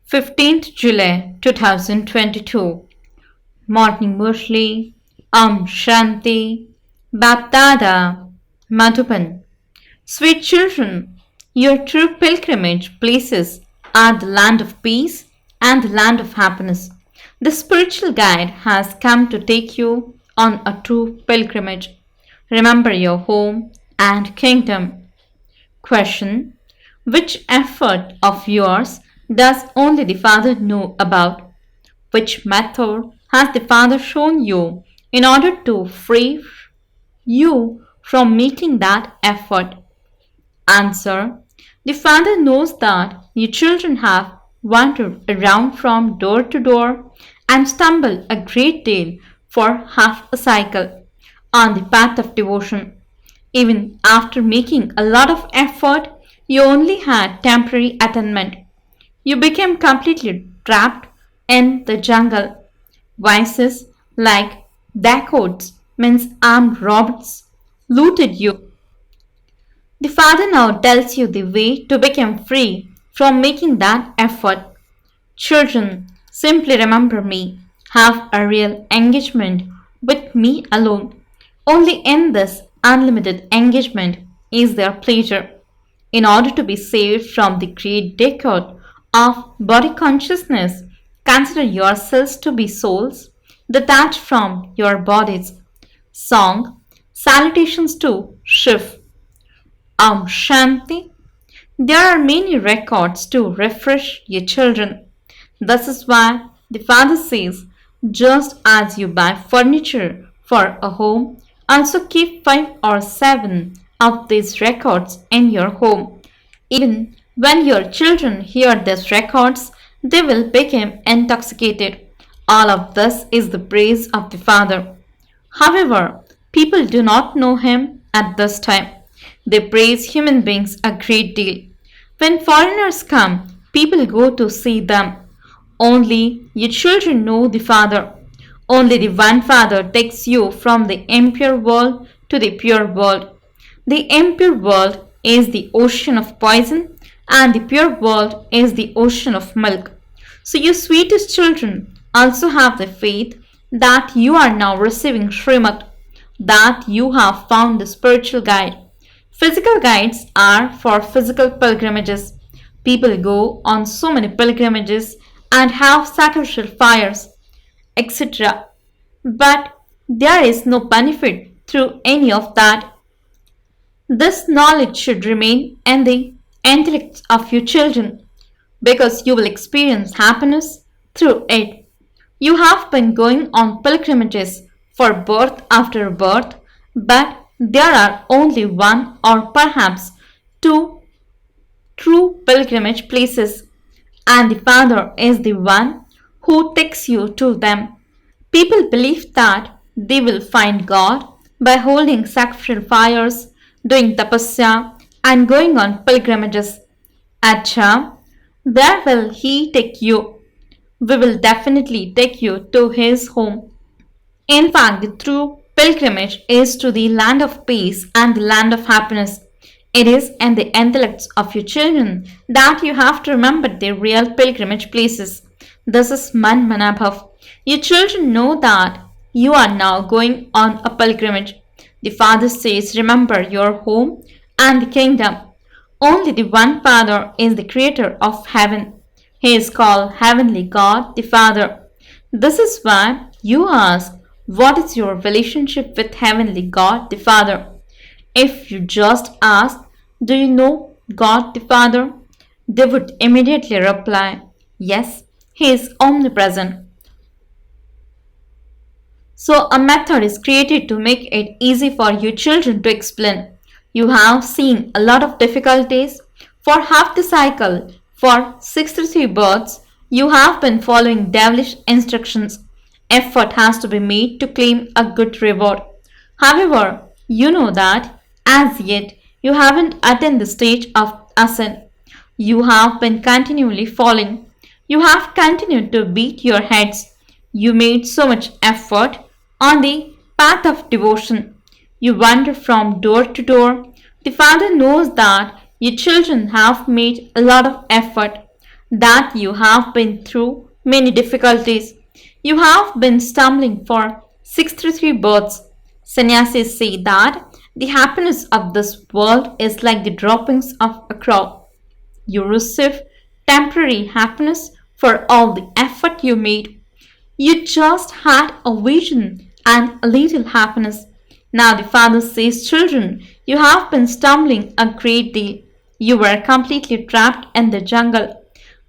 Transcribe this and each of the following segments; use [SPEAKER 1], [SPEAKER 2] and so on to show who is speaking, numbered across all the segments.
[SPEAKER 1] 15th July 2022. Morning Murli, Shanti, BapDada, Madhuban. Sweet children, your true pilgrimage places are the land of peace and the land of happiness. The spiritual guide has come to take you on a true pilgrimage. Remember your home and kingdom. Question: which effort of yours does only the Father know about? Which method has the Father shown you in order to free you from making that effort? Answer: the Father knows that you children have wandered around from door to door and stumbled a great deal for half a cycle on the path of devotion. Even after making a lot of effort, you only had temporary attainment. You became completely trapped in the jungle. Vices like dacoits means armed robbers looted you. The Father now tells you the way to become free from making that effort. Children, simply remember me. Have a real engagement with me alone. Only in this unlimited engagement is there pleasure. In order to be saved from the great decade of body consciousness, consider yourselves to be souls detached from your bodies. Song: Salutations to Shiv. Shanti. There are many records to refresh your children. This is why the Father says, just as you buy furniture for a home, also keep 5 or 7 of these records in your home. Even when your children hear these records, they will become intoxicated. All of this is the praise of the Father. However, people do not know Him at this time. They praise human beings a great deal. When foreigners come, people go to see them. Only your children know the Father. Only the one Father takes you from the impure world to the pure world. The impure world is the ocean of poison, and the pure world is the ocean of milk. So you sweetest children also have the faith that you are now receiving Srimad, that you have found the spiritual guide. Physical guides are for physical pilgrimages. People go on so many pilgrimages and have sacrificial fires, etc. But there is no benefit through any of that. This knowledge should remain in the intellects of your children because you will experience happiness through it. You have been going on pilgrimages for birth after birth, but there are only one or perhaps two true pilgrimage places, and the Father is the one who takes you to them. People believe that they will find God by holding sacrificial fires, doing tapasya, and going on pilgrimages. Acha, where will He take you? We will definitely take you to His home. In fact, the true pilgrimage is to the land of peace and the land of happiness. It is in the intellects of your children that you have to remember their real pilgrimage places. This is Man Manabhav. Your children know that you are now going on a pilgrimage. The Father says, remember your home and the kingdom. Only the one Father is the creator of heaven. He is called Heavenly God, the Father. This is why you ask, what is your relationship with Heavenly God, the Father? If you just ask, do you know God the Father? They would immediately reply, yes, He is omnipresent. So a method is created to make it easy for you children to explain. You have seen a lot of difficulties. For half the cycle, for 63 births, you have been following devilish instructions. Effort has to be made to claim a good reward. However, you know that as yet you haven't attained the stage of ascent. You have been continually falling. You have continued to beat your heads. You made so much effort on the path of devotion. You wander from door to door. The Father knows that your children have made a lot of effort. that you have been through many difficulties. You have been stumbling for 63 births. Sannyasis say that the happiness of this world is like the droppings of a crop. You receive temporary happiness for all the effort you made. You just had a vision and a little happiness. Now the father says, children, you have been stumbling a great deal. You were completely trapped in the jungle.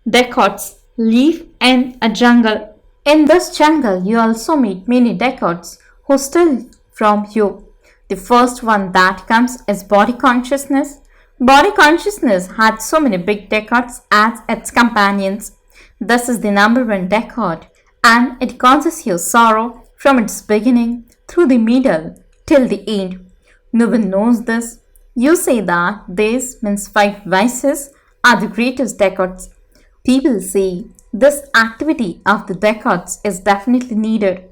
[SPEAKER 1] Decades live in a jungle. In this jungle, you also meet many decades who steal from you. The first one that comes is body consciousness. Body consciousness had so many big decades as its companions. This is the number one decade, and it causes you sorrow from its beginning through the middle till the end. No one knows this. You say that this means five vices are the greatest decades. People say this activity of the decades is definitely needed.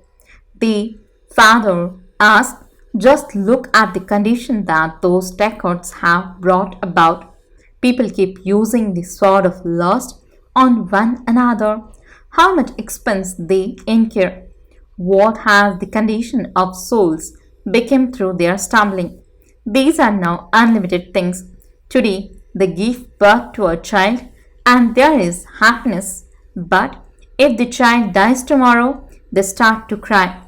[SPEAKER 1] The father asks, just look at the condition that those decades have brought about. People keep using the sword of lust on one another. How much expense they incur. What has the condition of souls become through their stumbling? These are now unlimited things. Today, they give birth to a child and there is happiness. But if the child dies tomorrow, they start to cry.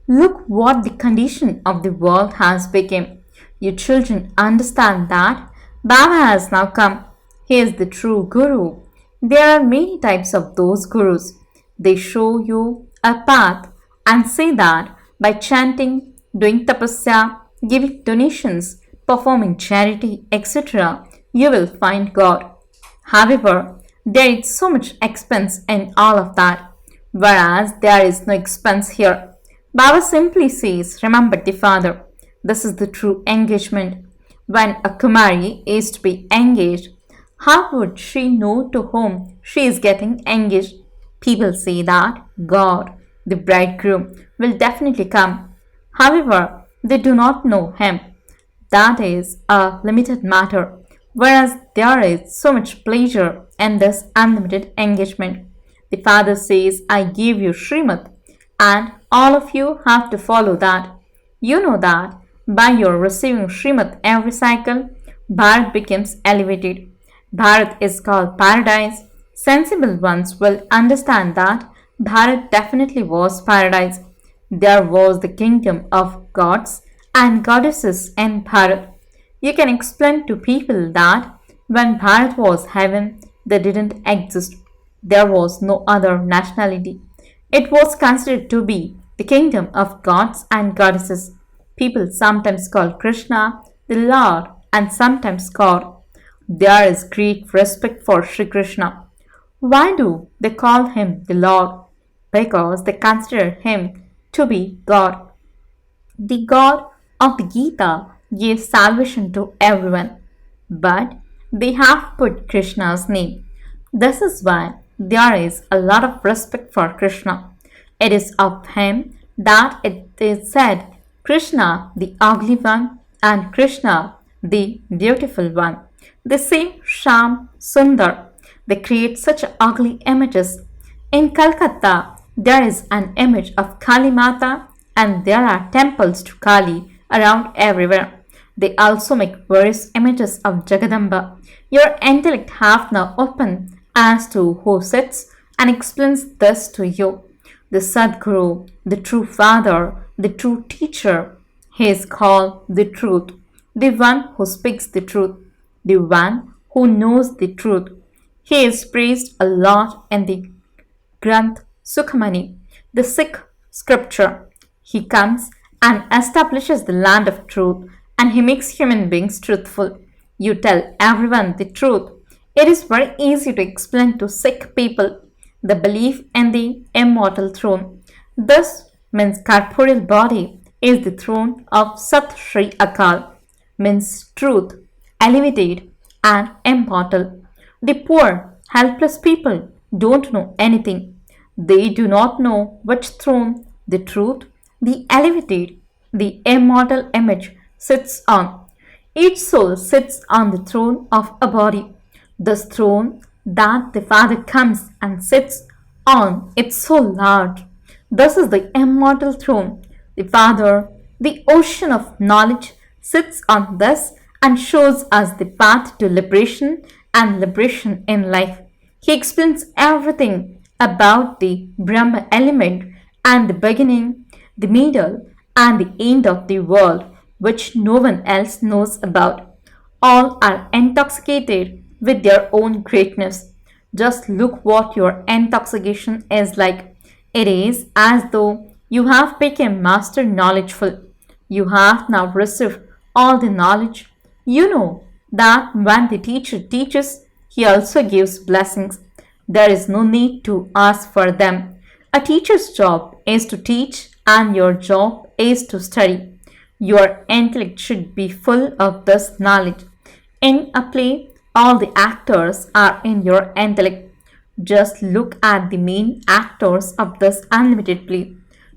[SPEAKER 1] Look what the condition of the world has become. You children understand that Baba has now come. He is the true Guru. There are many types of those Gurus. They show you a path and say that by chanting, doing tapasya, giving donations, performing charity, etc., you will find God. However, there is so much expense in all of that, whereas there is no expense here. Baba simply says, remember the father. This is the true engagement. When a Kumari is to be engaged, how would she know to whom she is getting engaged? People say that God, the bridegroom, will definitely come. However, they do not know him. That is a limited matter, whereas there is so much pleasure in this unlimited engagement. The father says, I give you Srimad, and all of you have to follow that. You know that by your receiving Srimad every cycle, Bharat becomes elevated. Bharat is called paradise. Sensible ones will understand that Bharat definitely was paradise. There was the kingdom of gods and goddesses in Bharat. You can explain to people that when Bharat was heaven, they didn't exist. There was no other nationality. It was considered to be the kingdom of gods and goddesses. People sometimes call Krishna the Lord and sometimes God. There is great respect for Sri Krishna. Why do they call him the Lord? Because they consider him to be God. The God of the Gita gives salvation to everyone, but they have put Krishna's name. This is why there is a lot of respect for Krishna. It is of him that it is said Krishna the ugly one and Krishna the beautiful one. They say Sham Sundar. They create such ugly images. In Calcutta, there is an image of Kali Mata and there are temples to Kali around everywhere. They also make various images of Jagadamba. Your intellect have now opened as to who sits and explains this to you. The Sadguru, the true father, the true teacher. He is called the truth, the one who speaks the truth, the one who knows the truth. He is praised a lot in the Granth Sukhamani, the Sikh scripture. He comes and establishes the land of truth and he makes human beings truthful. You tell everyone the truth. It is very easy to explain to Sikh people the belief in the immortal throne. This means corporeal body is the throne of Sat Shri Akal, means truth, elevated and immortal. The poor, helpless people don't know anything. They do not know which throne the truth, the elevated, the immortal image sits on. Each soul sits on the throne of a body. This throne that the Father comes and sits on it so large. This is the immortal throne. The Father, the ocean of knowledge, sits on this and shows us the path to liberation and liberation in life. He explains everything about the Brahma element and the beginning, the middle, and the end of the world, which no one else knows about. All are intoxicated with their own greatness. Just look what your intoxication is like. It is as though you have become master knowledgeful. You have now received all the knowledge. You know that when the teacher teaches, he also gives blessings. There is no need to ask for them. A teacher's job is to teach, and your job is to study. Your intellect should be full of this knowledge. In a play, all the actors are in your intellect. Just look at the main actors of this unlimited play.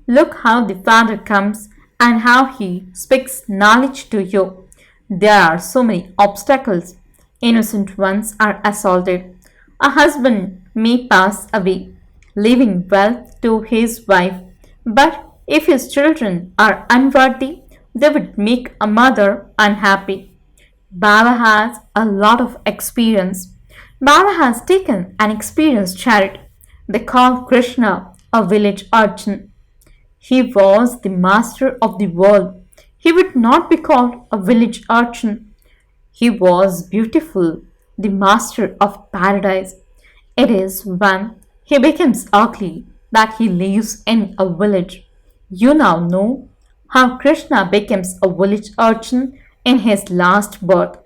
[SPEAKER 1] Look how the Father comes and how he speaks knowledge to you. There are so many obstacles. Innocent ones are assaulted. A husband may pass away, leaving wealth to his wife, but if his children are unworthy, they would make a mother unhappy. Baba has a lot of experience. Baba has taken an experienced chariot. They call Krishna a village urchin. He was the master of the world. He would not be called a village urchin. He was beautiful, the master of paradise. It is when he becomes ugly that he lives in a village. You now know how Krishna becomes a village urchin in his last birth.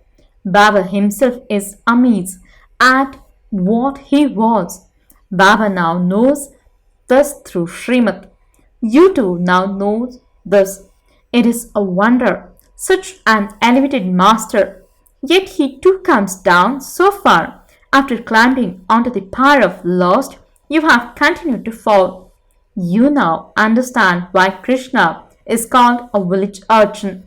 [SPEAKER 1] Baba himself is amazed at what he was. Baba now knows this through Srimad. You too now know this. It is a wonder, such an elevated master. Yet he too comes down so far. After climbing onto the pyre of lust, you have continued to fall. You now understand why Krishna is called a village urchin.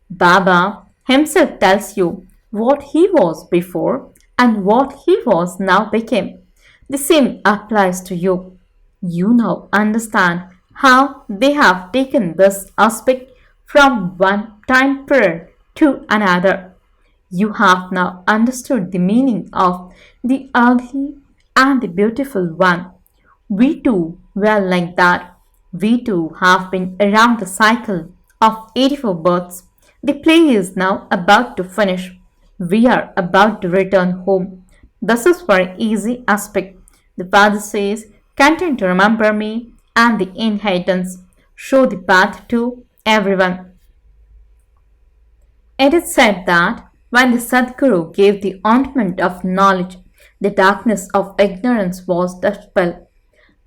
[SPEAKER 1] Baba himself tells you what he was before and what he was now became. The same applies to you. You now understand how they have taken this aspect from one time period to another. You have now understood the meaning of the ugly and the beautiful one. We too were like that. We too have been around the cycle of 84 births. The play is now about to finish. We are about to return home. This is for easy aspect. The Father says, continue to remember me and the inheritance. Show the path to everyone. It is said that when the Sadguru gave the ointment of knowledge, the darkness of ignorance was dispelled.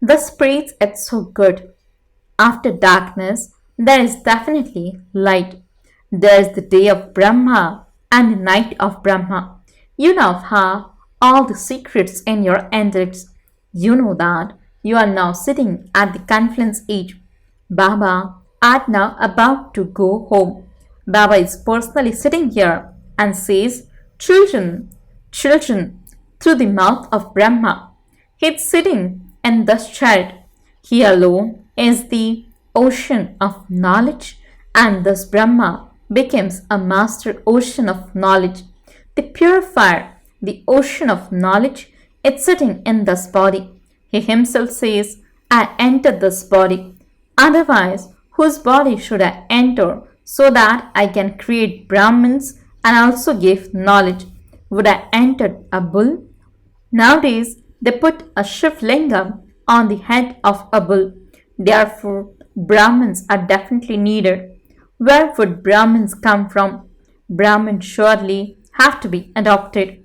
[SPEAKER 1] This praise is so good. After darkness, there is definitely light. There is the day of Brahma and the night of Brahma. You now have all the secrets in your intellects. You know that you are now sitting at the confluence age. Baba are now about to go home. Baba is personally sitting here and says, children, children, through the mouth of Brahma. He is sitting in this chariot. He alone is the ocean of knowledge, and thus Brahma becomes a master ocean of knowledge. The purifier, the ocean of knowledge, is sitting in this body. He himself says, I entered this body. Otherwise, whose body should I enter so that I can create Brahmins and also give knowledge? Would I enter a bull? Nowadays, they put a Shivlingam on the head of a bull. Therefore, Brahmins are definitely needed. Where would Brahmins come from? Brahmins surely have to be adopted.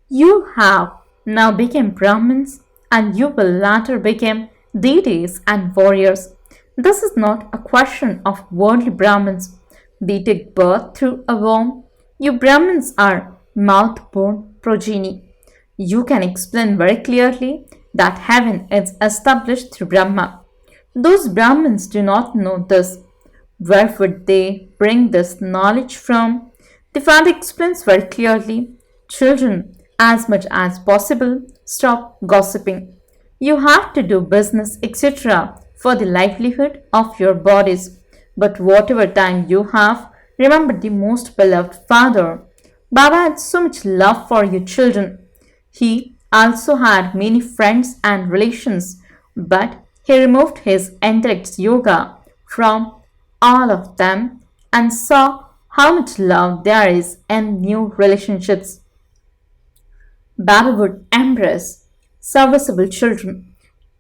[SPEAKER 1] You have now become Brahmins, and you will later become deities and warriors. This is not a question of worldly Brahmins. They take birth through a womb. You Brahmins are mouth-born progeny. You can explain very clearly that heaven is established through Brahma. Those Brahmins do not know this. Where would they bring this knowledge from? The Father explains very clearly, children, As much as possible, stop gossiping. You have to do business, etc., for the livelihood of your bodies. But whatever time you have, remember the most beloved Father. Baba had so much love for you children. He also had many friends and relations, but he removed his intellect's yoga from all of them and saw how much love there is in new relationships. Baba would embrace serviceable children.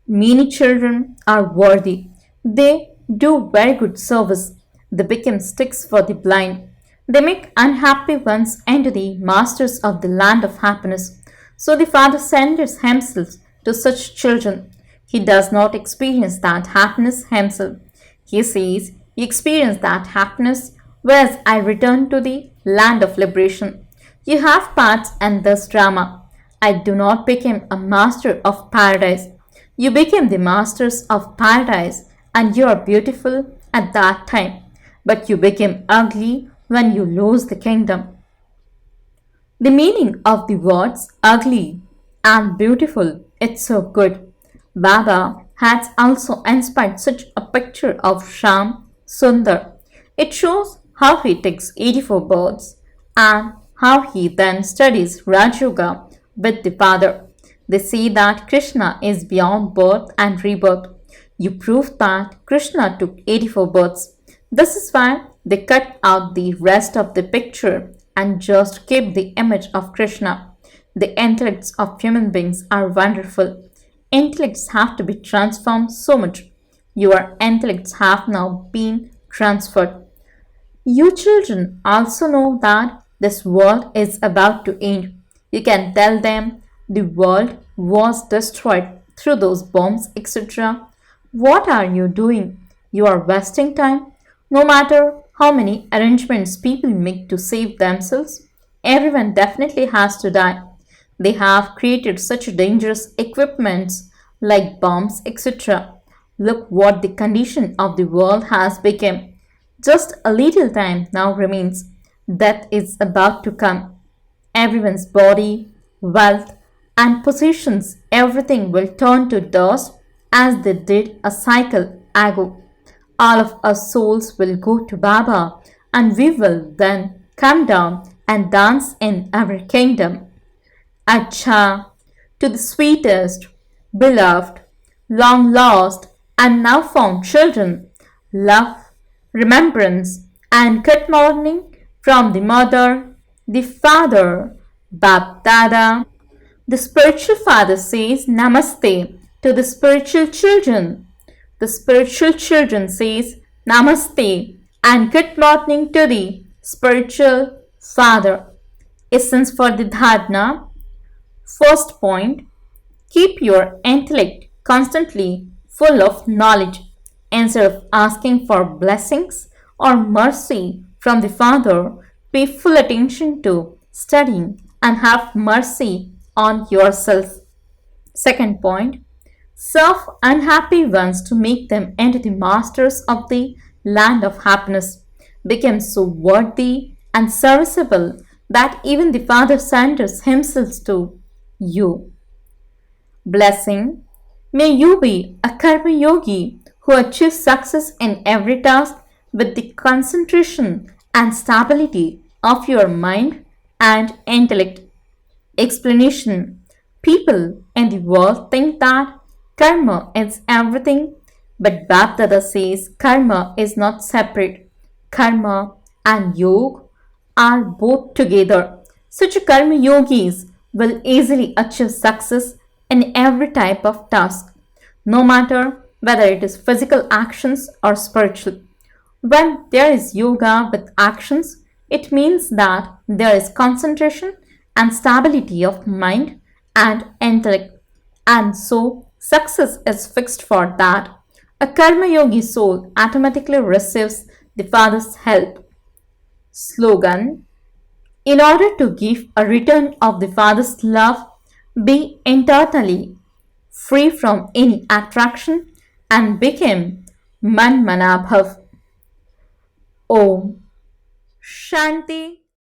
[SPEAKER 1] Many children are worthy. They do very good service. They become sticks for the blind. They make unhappy ones into the masters of the land of happiness. So the Father sends himself to such children. He does not experience that happiness himself. He says, you experience that happiness, whereas I return to the land of liberation. You have parts in this drama. I do not become a master of paradise. You became the masters of paradise, and you are beautiful at that time. But you became ugly when you lose the kingdom. The meaning of the words ugly and beautiful, it's so good. Baba has also inspired such a picture of Sham Sundar. It shows how he takes 84 births and how he then studies Raj Yoga with the Father. They say that Krishna is beyond birth and rebirth. You prove that Krishna took 84 births. This is why they cut out the rest of the picture and just keep the image of Krishna. The intellects of human beings are wonderful. Intellects have to be transformed so much. Your intellects have now been transferred. You children also know that this world is about to end. You can tell them the world was destroyed through those bombs, etc. What are you doing? You are wasting time. No matter how many arrangements people make to save themselves, everyone definitely has to die. They have created such dangerous equipments like bombs, etc. Look what the condition of the world has become. Just a little time now remains. Death is about to come. Everyone's body, wealth, and possessions, everything will turn to dust as they did a cycle ago. All of our souls will go to Baba, and we will then come down and dance in our kingdom. Acha, to the sweetest, beloved, long lost, and now found children, love, remembrance, and good morning from the mother, the father, BapDada. The spiritual father says Namaste to the spiritual children. The spiritual children says Namaste and good morning to the spiritual father. Essence for the dharana. First point, keep your intellect constantly full of knowledge. Instead of asking for blessings or mercy from the Father, pay full attention to studying and have mercy on yourself. Second point, serve unhappy ones to make them into the masters of the land of happiness. Become so worthy and serviceable that even the Father sends himself to you. Blessing. May you be a karma yogi who achieves success in every task with the concentration and stability of your mind and intellect. Explanation. People in the world think that karma is everything, but BapDada says karma is not separate. Karma and yoga are both together. Such karma yogis will easily achieve success in every type of task, no matter whether it is physical actions or spiritual. When there is yoga with actions, it means that there is concentration and stability of mind and intellect, and so success is fixed for that. A karma yogi soul automatically receives the Father's help. Slogan. In order to give a return of the Father's love, be internally free from any attraction and become Man Manabhav. Om Shanti